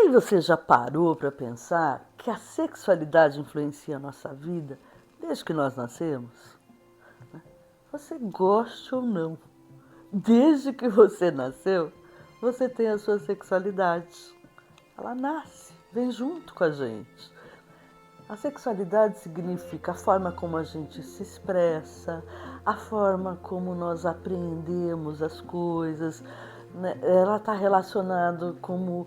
aí você já parou para pensar que a sexualidade influencia a nossa vida desde que nós nascemos? Você goste ou não, desde que você nasceu, você tem a sua sexualidade. Ela nasce, vem junto com a gente. A sexualidade significa a forma como a gente se expressa, a forma como nós apreendemos as coisas, né? Ela está relacionada com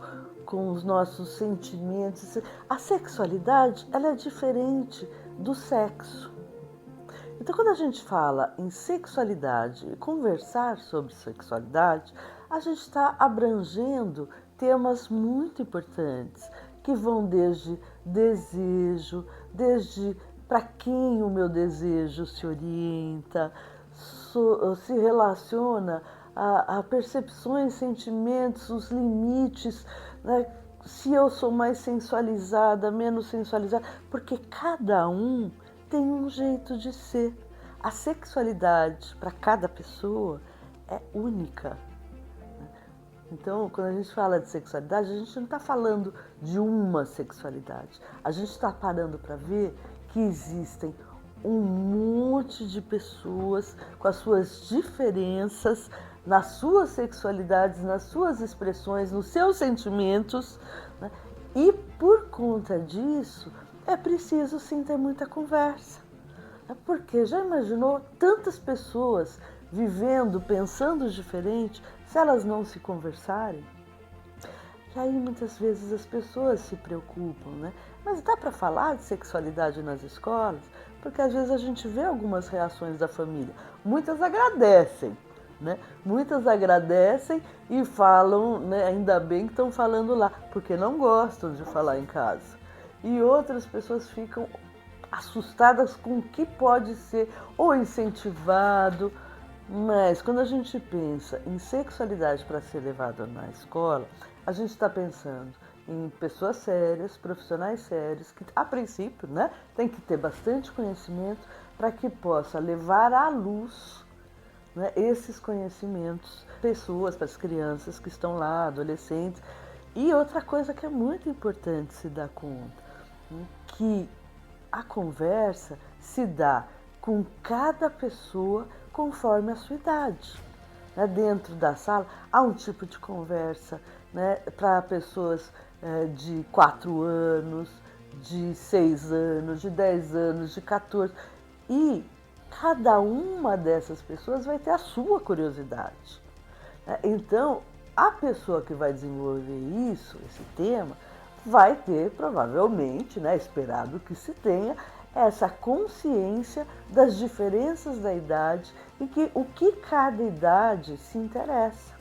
os nossos sentimentos. A sexualidade, ela é diferente do sexo. Então, quando a gente fala em sexualidade e conversar sobre sexualidade, a gente está abrangendo temas muito importantes, que vão desde desejo, desde para quem o meu desejo se orienta, se relaciona a percepções, sentimentos, os limites, né? Se eu sou mais sensualizada, menos sensualizada, porque cada um tem um jeito de ser. A sexualidade para cada pessoa é única. Então, quando a gente fala de sexualidade, a gente não está falando de uma sexualidade. A gente está parando para ver que existem um monte de pessoas com as suas diferenças nas suas sexualidades, nas suas expressões, nos seus sentimentos, né? E por conta disso, é preciso sim ter muita conversa. Porque já imaginou tantas pessoas vivendo, pensando diferente, se elas não se conversarem? E aí muitas vezes as pessoas se preocupam, né? Mas dá para falar de sexualidade nas escolas? Porque às vezes a gente vê algumas reações da família. Muitas agradecem, né? Muitas agradecem e falam, né? Ainda bem que estão falando lá, porque não gostam de falar em casa. E outras pessoas ficam assustadas com o que pode ser ou incentivado. Mas quando a gente pensa em sexualidade para ser levada na escola, a gente está pensando em pessoas sérias, profissionais sérios, que a princípio, né, tem que ter bastante conhecimento para que possa levar à luz, né, esses conhecimentos, pessoas, para as crianças que estão lá, adolescentes. E outra coisa que é muito importante se dar conta, né, que a conversa se dá com cada pessoa conforme a sua idade. Né? Dentro da sala há um tipo de conversa, né, para pessoas de 4 anos, de 6 anos, de 10 anos, de 14. E cada uma dessas pessoas vai ter a sua curiosidade. Né? Então, a pessoa que vai desenvolver isso, esse tema, vai ter provavelmente, né, esperado que se tenha, essa consciência das diferenças da idade e o que cada idade se interessa.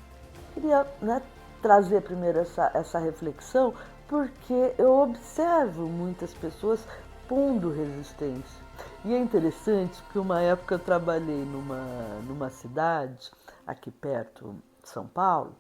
Queria, né, trazer primeiro essa reflexão, porque eu observo muitas pessoas pondo resistência. E é interessante que uma época eu trabalhei numa cidade aqui perto de São Paulo,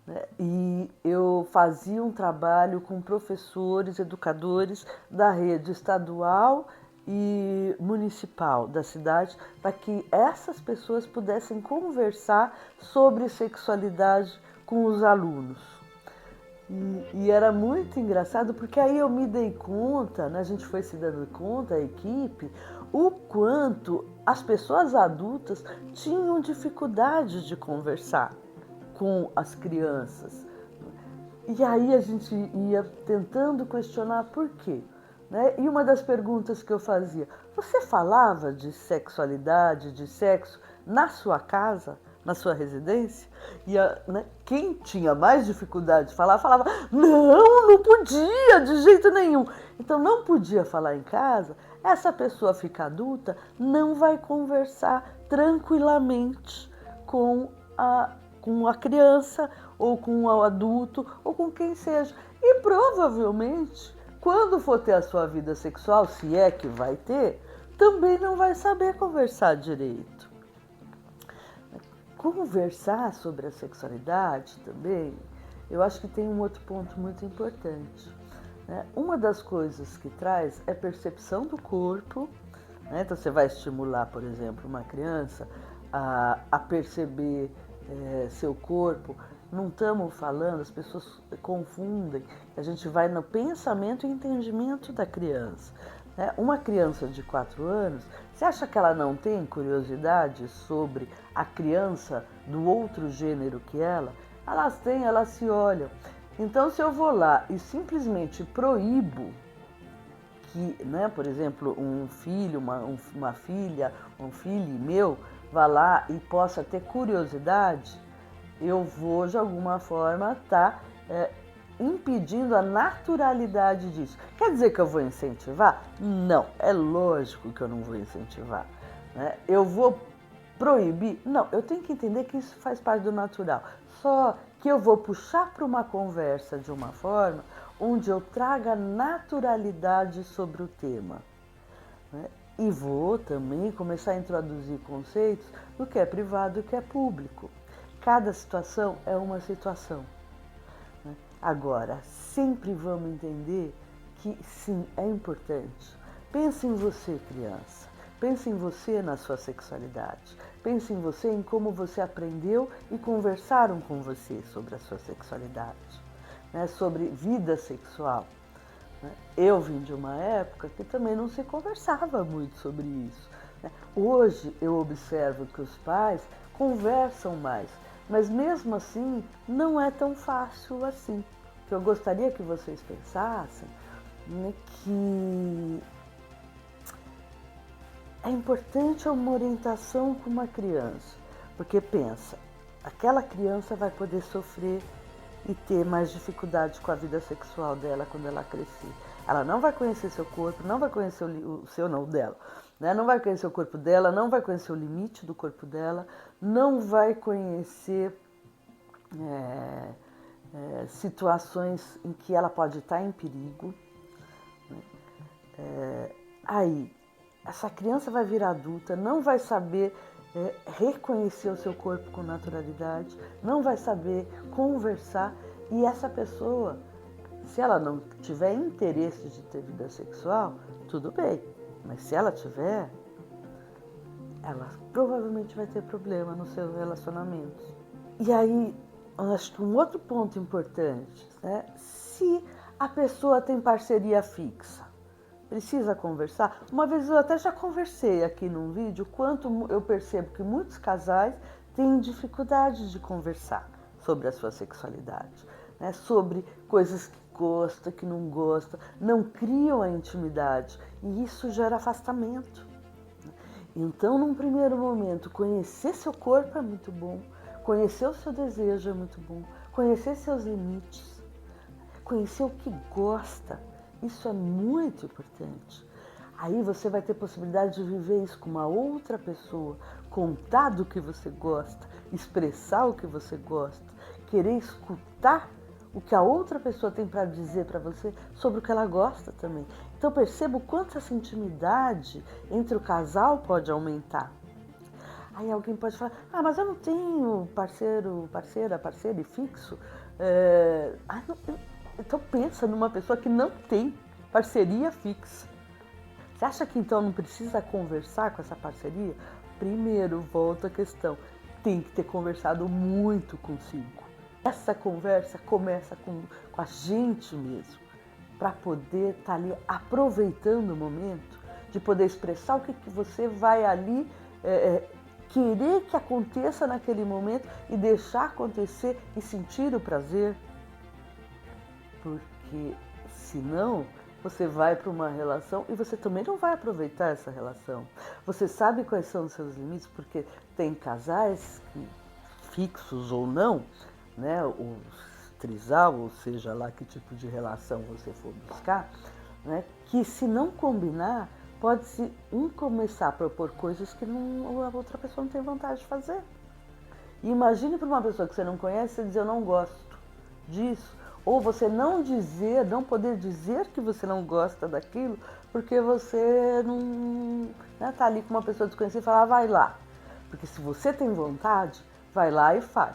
né, e eu fazia um trabalho com professores, educadores da rede estadual e municipal da cidade, para que essas pessoas pudessem conversar sobre sexualidade com os alunos. E era muito engraçado, porque aí eu me dei conta, né, a gente foi se dando conta, a equipe, o quanto as pessoas adultas tinham dificuldade de conversar com as crianças. E aí a gente ia tentando questionar por quê. Né? E uma das perguntas que eu fazia, você falava de sexualidade, de sexo na sua casa, na sua residência? E né, quem tinha mais dificuldade de falar, falava, não podia de jeito nenhum. Então não podia falar em casa, essa pessoa fica adulta, não vai conversar tranquilamente com a criança, ou com o adulto, ou com quem seja. E provavelmente, quando for ter a sua vida sexual, se é que vai ter, também não vai saber conversar direito. Conversar sobre a sexualidade também, eu acho que tem um outro ponto muito importante. Né? Uma das coisas que traz é percepção do corpo. Né? Então você vai estimular, por exemplo, uma criança a perceber seu corpo não estamos falando, as pessoas confundem, a gente vai no pensamento e entendimento da criança. Né? Uma criança de 4 anos, você acha que ela não tem curiosidade sobre a criança do outro gênero que ela? Elas têm, elas se olham. Então, se eu vou lá e simplesmente proíbo que, né, por exemplo, um filho, uma filha, um filho meu, vá lá e possa ter curiosidade, eu vou, de alguma forma, estar impedindo a naturalidade disso. Quer dizer que eu vou incentivar? Não, é lógico que eu não vou incentivar. Né? Eu vou proibir? Não, eu tenho que entender que isso faz parte do natural. Só que eu vou puxar para uma conversa de uma forma onde eu traga naturalidade sobre o tema. Né? E vou também começar a introduzir conceitos do que é privado e do que é público. Cada situação é uma situação. Né? Agora, sempre vamos entender que sim, é importante. Pense em você, criança. Pense em você na sua sexualidade. Pense em você, em como você aprendeu e conversaram com você sobre a sua sexualidade, né? Sobre vida sexual. Eu vim de uma época que também não se conversava muito sobre isso. Hoje eu observo que os pais conversam mais, mas mesmo assim não é tão fácil assim. O que eu gostaria que vocês pensassem, né, que é importante uma orientação com uma criança, porque pensa, aquela criança vai poder sofrer e ter mais dificuldade com a vida sexual dela quando ela crescer. Ela não vai conhecer seu corpo, não vai conhecer o seu, não, o dela, né? Não vai conhecer o corpo dela, não vai conhecer o limite do corpo dela, não vai conhecer situações em que ela pode estar em perigo. Né? Aí, essa criança vai vir adulta, não vai saber reconhecer o seu corpo com naturalidade, não vai saber conversar, e essa pessoa, se ela não tiver interesse de ter vida sexual, tudo bem, mas se ela tiver, ela provavelmente vai ter problema nos seus relacionamentos. E aí, acho que um outro ponto importante, né? Se a pessoa tem parceria fixa, precisa conversar. Uma vez eu até já conversei aqui num vídeo quanto eu percebo que muitos casais têm dificuldade de conversar sobre a sua sexualidade, né? Sobre coisas que gosta, que não gosta, não criam a intimidade e isso gera afastamento. Então, num primeiro momento, conhecer seu corpo é muito bom, conhecer o seu desejo é muito bom, conhecer seus limites, conhecer o que gosta. Isso é muito importante. Aí você vai ter possibilidade de viver isso com uma outra pessoa, contar do que você gosta, expressar o que você gosta, querer escutar o que a outra pessoa tem para dizer para você sobre o que ela gosta também. Então perceba o quanto essa intimidade entre o casal pode aumentar. Aí alguém pode falar, mas eu não tenho parceira e fixo. Então pensa numa pessoa que não tem parceria fixa. Você acha que então não precisa conversar com essa parceria? Primeiro, volta à questão, tem que ter conversado muito consigo. Essa conversa começa com a gente mesmo, para poder estar ali aproveitando o momento, de poder expressar o que você vai ali querer que aconteça naquele momento e deixar acontecer e sentir o prazer. Porque senão você vai para uma relação e você também não vai aproveitar essa relação. Você sabe quais são os seus limites, porque tem casais fixos ou não, né, o trisal, ou seja lá que tipo de relação você for buscar, né, que se não combinar, pode-se começar a propor coisas que a outra pessoa não tem vontade de fazer. E imagine para uma pessoa que você não conhece, você dizer eu não gosto disso, ou você não poder dizer que você não gosta daquilo, porque você não tá ali com uma pessoa desconhecida e fala, vai lá. Porque se você tem vontade, vai lá e faz.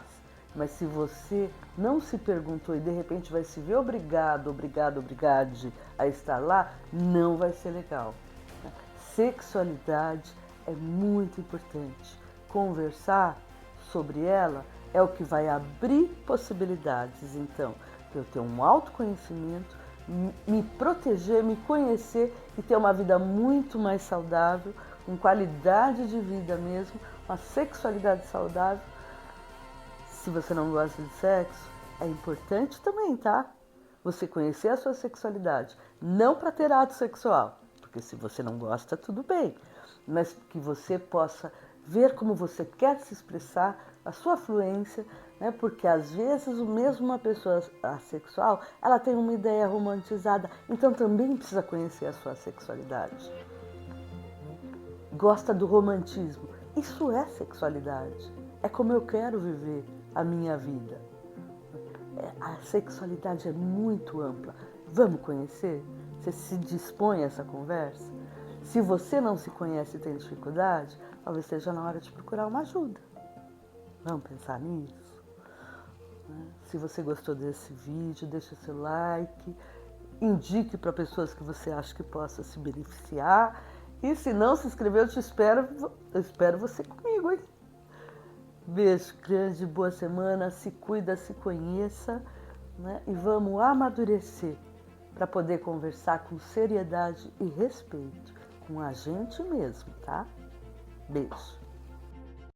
Mas se você não se perguntou e de repente vai se ver obrigado a estar lá, não vai ser legal. Sexualidade é muito importante. Conversar sobre ela é o que vai abrir possibilidades. Então, eu ter um autoconhecimento, me proteger, me conhecer e ter uma vida muito mais saudável, com qualidade de vida mesmo, uma sexualidade saudável. Se você não gosta de sexo, é importante também, tá? Você conhecer a sua sexualidade, não para ter ato sexual, porque se você não gosta, tudo bem, mas que você possa ver como você quer se expressar, a sua fluência, né? Porque às vezes mesmo uma pessoa assexual, ela tem uma ideia romantizada, então também precisa conhecer a sua sexualidade. Gosta do romantismo, isso é sexualidade, é como eu quero viver a minha vida. A sexualidade é muito ampla. Vamos conhecer? Você se dispõe a essa conversa? Se você não se conhece e tem dificuldade, talvez seja na hora de procurar uma ajuda. Vamos pensar nisso? Se você gostou desse vídeo, deixa seu like, indique para pessoas que você acha que possa se beneficiar. E se não se inscreveu, eu espero você comigo, hein? Beijo grande, boa semana, se cuida, se conheça, né? E vamos amadurecer para poder conversar com seriedade e respeito com a gente mesmo, tá? Beijo.